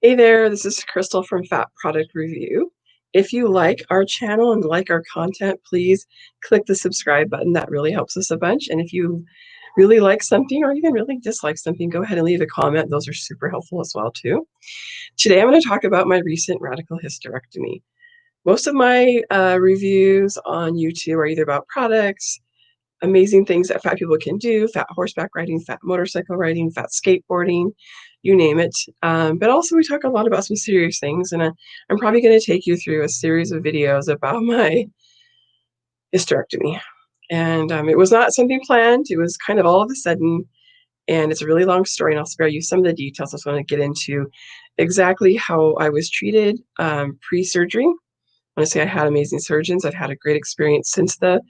Hey there, this is Crystal from Fat Product Review. If you like our channel and like our content, please click the subscribe button. That really helps us a bunch. And if you really like something or even really dislike something, go ahead and leave a comment. Those are super helpful as well too. Today I'm going to talk about my recent radical hysterectomy. Most of my reviews on YouTube are either about products, amazing things that fat people can do, fat horseback riding, fat motorcycle riding, fat skateboarding, you name it. But also we talk a lot about some serious things, and I'm probably going to take you through a series of videos about my hysterectomy. And it was not something planned. It was kind of all of a sudden, and it's a really long story, and I'll spare you some of the details. I just want to get into exactly how I was treated pre-surgery. I want to say I had amazing surgeons. I've had a great experience since I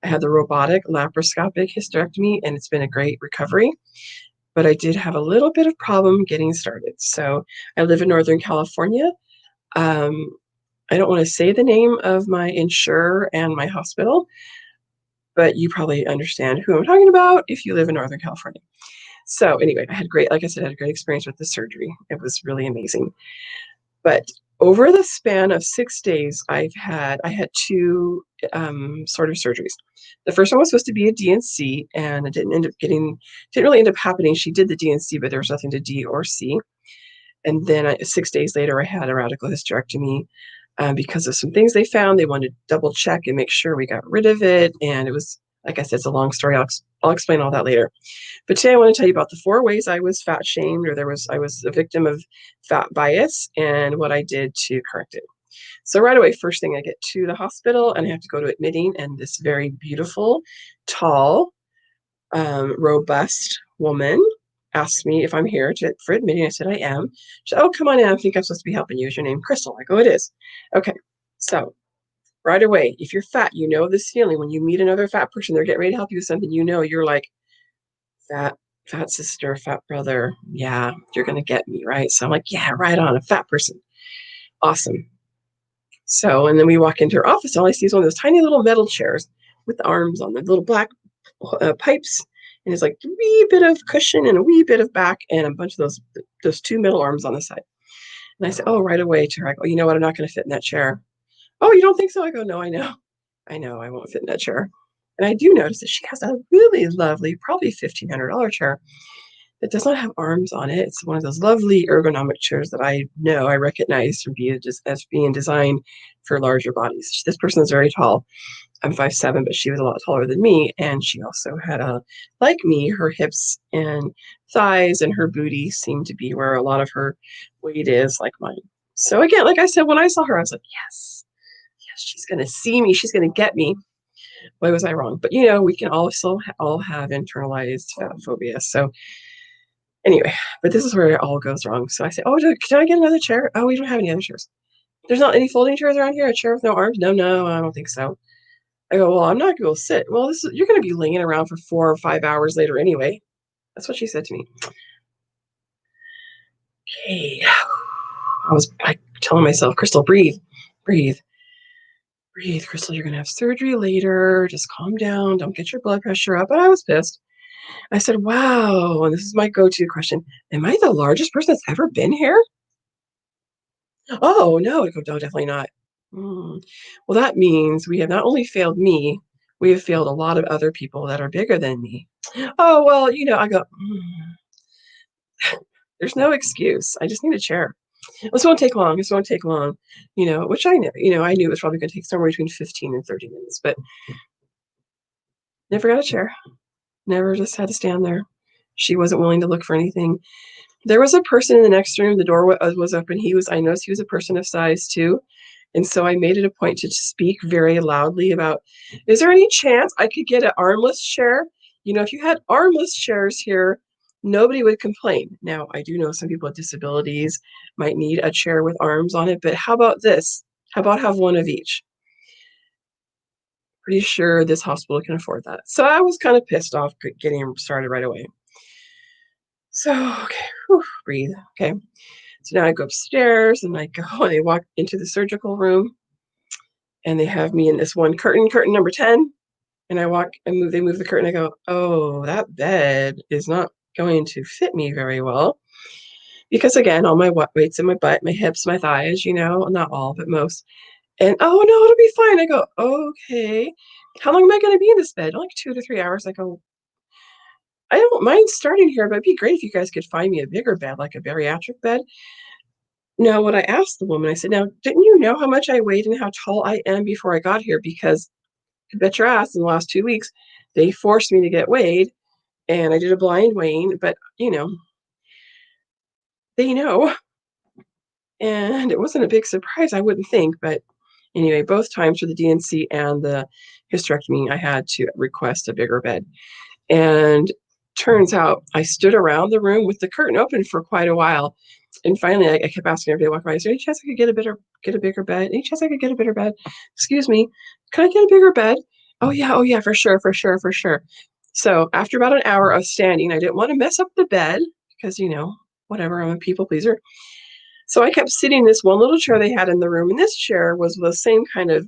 had the robotic laparoscopic hysterectomy, and it's been a great recovery. But I did have a little bit of problem getting started. So I live in Northern California. Um, I don't want to say the name of my insurer and my hospital, but you probably understand who I'm talking about if you live in Northern California. So anyway, like I said, I had a great experience with the surgery. It was really amazing. But over the span of 6 days, I had two sort of surgeries. The first one was supposed to be a DNC, and it didn't really end up happening. She did the DNC, but there was nothing to D or C. And then 6 days later, I had a radical hysterectomy because of some things they found. They wanted to double check and make sure we got rid of it. And it was, like I said, it's a long story. I'll explain all that later. But today I want to tell you about the 4 ways I was fat shamed, or I was a victim of fat bias, and what I did to correct it. So right away, first thing, I get to the hospital and I have to go to admitting, and this very beautiful, tall, robust woman asked me if I'm here for admitting. I said I am. She said, "Oh, come on in. I think I'm supposed to be helping you. Is your name Crystal?" I go, "It is." Okay, so right away, if you're fat, you know this feeling when you meet another fat person, they're getting ready to help you with something, you're like, fat sister, fat brother, yeah, you're gonna get me, right? So I'm like, yeah, right on, a fat person. Awesome. So, and then we walk into her office, and all I see is one of those tiny little metal chairs with the arms on the little black pipes, and it's like a wee bit of cushion and a wee bit of back and a bunch of those 2 metal arms on the side. And I said, oh, right away to her, I go, you know what, I'm not gonna fit in that chair. Oh, you don't think so? I go, no, I know. I know I won't fit in that chair. And I do notice that she has a really lovely, probably $1,500 chair. It does not have arms on it. It's one of those lovely ergonomic chairs that I recognize as being designed for larger bodies. This person is very tall. I'm 5'7", but she was a lot taller than me, and she also had like me, her hips and thighs and her booty seemed to be where a lot of her weight is, like mine. So again, like I said, when I saw her, I was like, yes, yes, she's gonna see me, she's gonna get me. Why was I wrong? But we can also all have internalized fat phobia. So anyway, but this is where it all goes wrong. So I say, oh, can I get another chair? Oh, we don't have any other chairs. There's not any folding chairs around here? A chair with no arms? No, I don't think so. I go, well, I'm not going to sit. Well, you're going to be laying around for 4 or 5 hours later anyway. That's what she said to me. Okay. I was telling myself, Crystal, breathe, breathe, breathe. Crystal, you're going to have surgery later. Just calm down. Don't get your blood pressure up. But I was pissed. I said, wow. And this is my go-to question. Am I the largest person that's ever been here? Oh, no. I go, no, definitely not. Well, that means we have not only failed me, we have failed a lot of other people that are bigger than me. Oh, well, I go, there's no excuse. I just need a chair. This won't take long. This won't take long, which I know, I knew it was probably going to take somewhere between 15 and 30 minutes, but never got a chair. Never, just had to stand there. She wasn't willing to look for anything. There was a person in the next room. The door was open. I noticed he was a person of size too. And so I made it a point to speak very loudly about, is there any chance I could get an armless chair? If you had armless chairs here, nobody would complain. Now, I do know some people with disabilities might need a chair with arms on it, but how about this? How about have one of each? Pretty sure this hospital can afford that. So I was kind of pissed off getting started right away. So, okay, breathe. Okay. So now I go upstairs and I walk into the surgical room, and they have me in this one curtain number 10. And they move the curtain. I go, oh, that bed is not going to fit me very well. because again, all my weight's in my butt, my hips, my thighs, not all, but most. And, "Oh, no, it'll be fine." I go, "Okay. How long am I gonna be in this bed?" "Like 2 to 3 hours." I go, "I don't mind starting here, but it'd be great if you guys could find me a bigger bed, like a bariatric bed." Now, what I asked the woman, I said, "Now, didn't you know how much I weighed and how tall I am before I got here? Because I bet your ass in the last 2 weeks, they forced me to get weighed, and I did a blind weighing, but, they know." And it wasn't a big surprise, I wouldn't think, but anyway, both times for the DNC and the hysterectomy, I had to request a bigger bed. And turns out I stood around the room with the curtain open for quite a while. And finally, I kept asking everybody to walk by, "Is there any chance I could get a bigger bed? Any chance I could get a bigger bed? Excuse me, can I get a bigger bed?" Oh yeah, for sure, for sure, for sure." So after about an hour of standing, I didn't want to mess up the bed because, whatever, I'm a people pleaser. So I kept sitting in this one little chair they had in the room, and this chair was the same kind of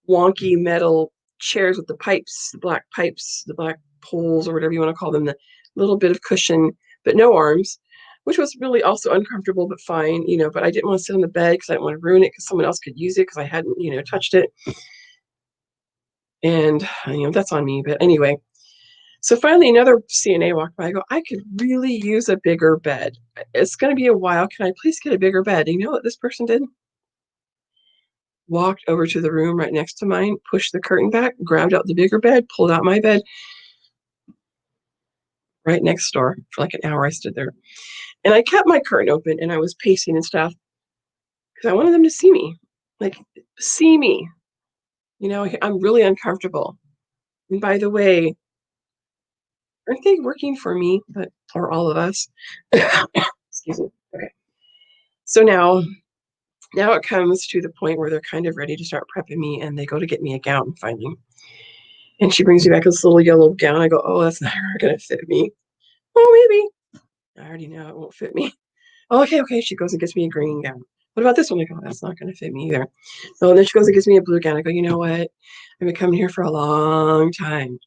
wonky metal chairs with the pipes, the black poles or whatever you wanna call them, the little bit of cushion, but no arms, which was really also uncomfortable, but fine, but I didn't wanna sit on the bed because I didn't wanna ruin it because someone else could use it because I hadn't, touched it, and, that's on me, but anyway. So finally, another CNA walked by, I go, "I could really use a bigger bed. It's gonna be a while, can I please get a bigger bed?" And you know what this person did? Walked over to the room right next to mine, pushed the curtain back, grabbed out the bigger bed, pulled out my bed right next door. For like an hour, I stood there. And I kept my curtain open and I was pacing and stuff because I wanted them to see me. Like, see me. I'm really uncomfortable. And by the way, aren't they working for me, but or all of us? Excuse me. Okay. So now it comes to the point where they're kind of ready to start prepping me and they go to get me a gown finally. And she brings me back this little yellow gown. I go, "Oh, that's not gonna fit me." "Oh, maybe." I already know it won't fit me. "Oh, okay, okay." She goes and gets me a green gown. "What about this one?" I go, "That's not gonna fit me either." So then she goes and gets me a blue gown. I go, "You know what? I've been coming here for a long time.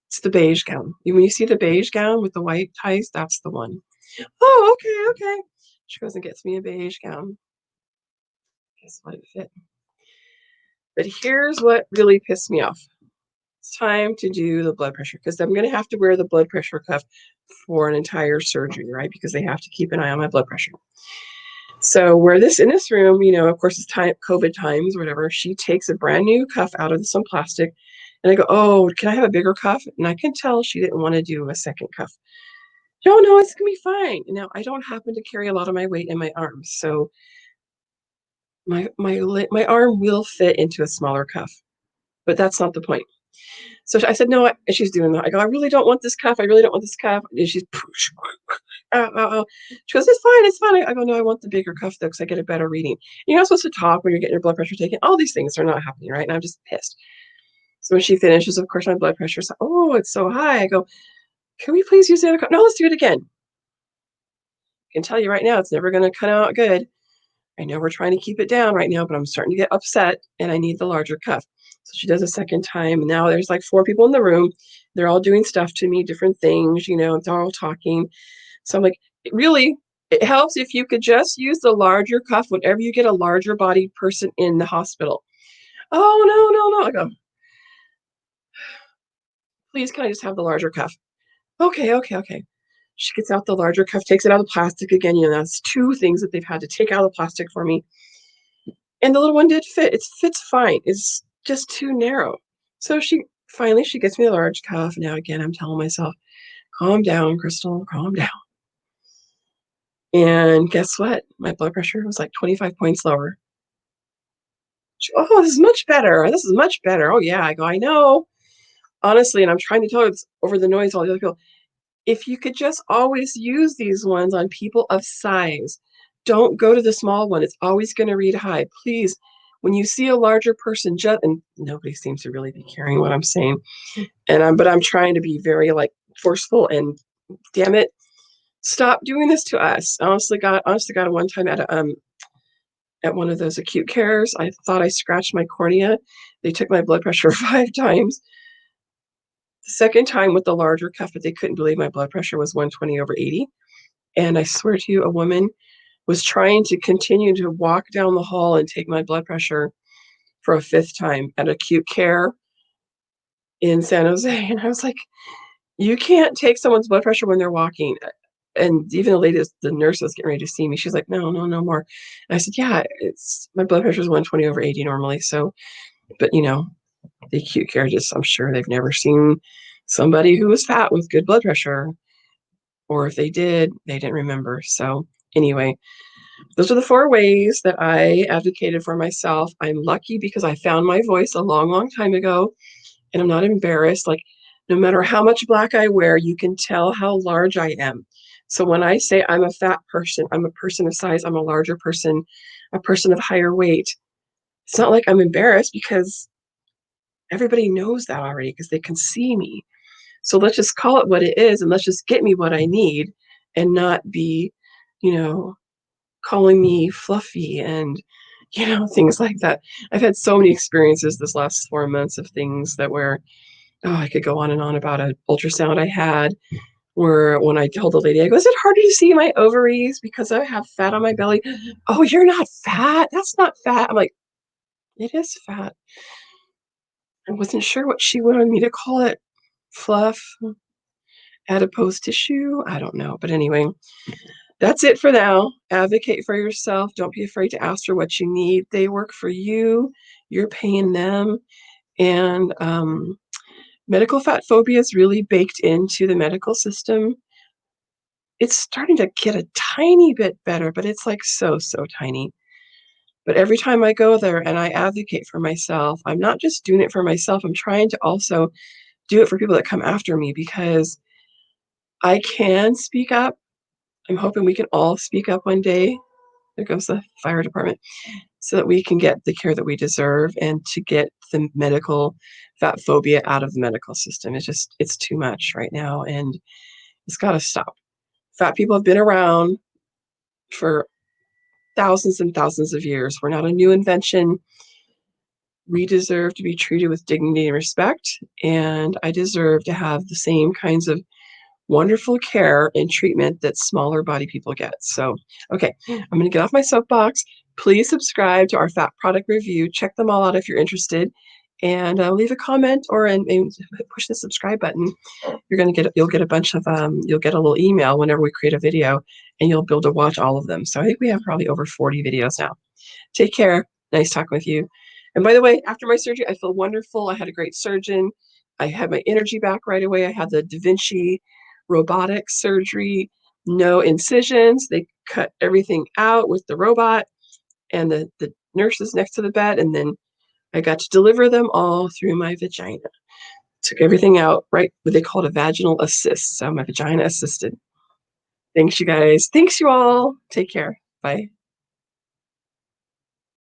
It's the beige gown. When you see the beige gown with the white ties, that's the one." "Oh, okay, okay." She goes and gets me a beige gown. Guess what? It fit. But here's what really pissed me off. It's time to do the blood pressure because I'm gonna have to wear the blood pressure cuff for an entire surgery, right? Because they have to keep an eye on my blood pressure. So where this in this room, of course, it's time COVID times, whatever. She takes a brand new cuff out of some plastic, and I go, "Oh, can I have a bigger cuff?" And I can tell she didn't want to do a second cuff. "No, no, it's gonna be fine." Now I don't happen to carry a lot of my weight in my arms, so my arm will fit into a smaller cuff, but that's not the point. So I said, "No," and she's doing that. I go, "I really don't want this cuff. I really don't want this cuff." And she's, "Oh, oh, oh." She goes, "It's fine. It's fine." I go, "No, I want the bigger cuff though, because I get a better reading." You're not supposed to talk when you're getting your blood pressure taken. All these things are not happening, right? And I'm just pissed. So when she finishes, of course, my blood pressure's, "Oh, it's so high." I go, "Can we please use the other cuff?" "No, let's do it again." I can tell you right now, it's never going to come out good. I know we're trying to keep it down right now, but I'm starting to get upset and I need the larger cuff. So she does a second time. And now there's like 4 people in the room. They're all doing stuff to me, different things, they're all talking. So I'm like, really, it helps if you could just use the larger cuff whenever you get a larger bodied person in the hospital. "Oh, no, no, no." I go, "Please, can I just have the larger cuff?" "Okay, okay, okay." She gets out the larger cuff, takes it out of the plastic again. That's 2 things that they've had to take out of the plastic for me. And the little one did fit. It fits fine. It's just too narrow. So she gets me a large cuff. Now again, I'm telling myself, "Calm down, Crystal, calm down." And guess what? My blood pressure was like 25 points lower. "Oh, this is much better. This is much better." "Oh yeah." I go, "I know." Honestly, and I'm trying to tell her this over the noise, all the other people. If you could just always use these ones on people of size, don't go to the small one. It's always going to read high. Please, when you see a larger person, just and nobody seems to really be caring what I'm saying. But I'm trying to be very like forceful and damn it, stop doing this to us. Honestly, God, one time at one of those acute cares, I thought I scratched my cornea. They took my blood pressure 5 times. The second time with the larger cuff, but they couldn't believe my blood pressure was 120/80. And I swear to you, a woman was trying to continue to walk down the hall and take my blood pressure for a 5th time at acute care in San Jose. And I was like, you can't take someone's blood pressure when they're walking. And even the nurse was getting ready to see me. She's like, no, no, no more. And I said, yeah, it's my blood pressure is 120/80 normally. So, but the acute care I'm sure they've never seen somebody who was fat with good blood pressure. Or if they did, they didn't remember. So anyway, those are the 4 ways that I advocated for myself. I'm lucky because I found my voice a long, long time ago, and I'm not embarrassed. Like, no matter how much black I wear, you can tell how large I am. So when I say I'm a fat person, I'm a person of size, I'm a larger person, a person of higher weight, it's not like I'm embarrassed because everybody knows that already because they can see me. So let's just call it what it is and let's just get me what I need and not be, you know, calling me fluffy and, things like that. I've had so many experiences this last 4 months of things that were, oh, I could go on and on about an ultrasound I had where when I told the lady, I go, is it harder to see my ovaries because I have fat on my belly? Oh, you're not fat. That's not fat. I'm like, it is fat. I wasn't sure what she wanted me to call it. Fluff, adipose tissue. I don't know. But anyway, that's it for now. Advocate for yourself. Don't be afraid to ask for what you need. They work for you. You're paying them. And medical fat phobia is really baked into the medical system. It's starting to get a tiny bit better, but it's like so, so tiny. But every time I go there and I advocate for myself, I'm not just doing it for myself, I'm trying to also do it for people that come after me because I can speak up. I'm hoping we can all speak up one day. There goes the fire department. So that we can get the care that we deserve and to get the medical fat phobia out of the medical system. It's too much right now and it's got to stop. Fat people have been around for thousands and thousands of years. We're not a new invention. We deserve to be treated with dignity and respect, and I deserve to have the same kinds of wonderful care and treatment that smaller body people get. So, okay, I'm going to get off my soapbox. Please subscribe to our fat product review. Check them all out if you're interested, and leave a comment and push the subscribe button. You'll get a bunch of you'll get a little email whenever we create a video, and you'll be able to watch all of them. So I think we have probably over 40 videos now. Take care. Nice talking with you. And by the way, after my surgery, I feel wonderful. I had a great surgeon. I had my energy back right away. I had the Da Vinci robotic surgery, no incisions. They cut everything out with the robot and the nurses next to the bed. And then I got to deliver them all through my vagina. Took everything out, right? What they call it a vaginal assist. So my vagina assisted. Thanks, you guys. Thanks, you all. Take care. Bye.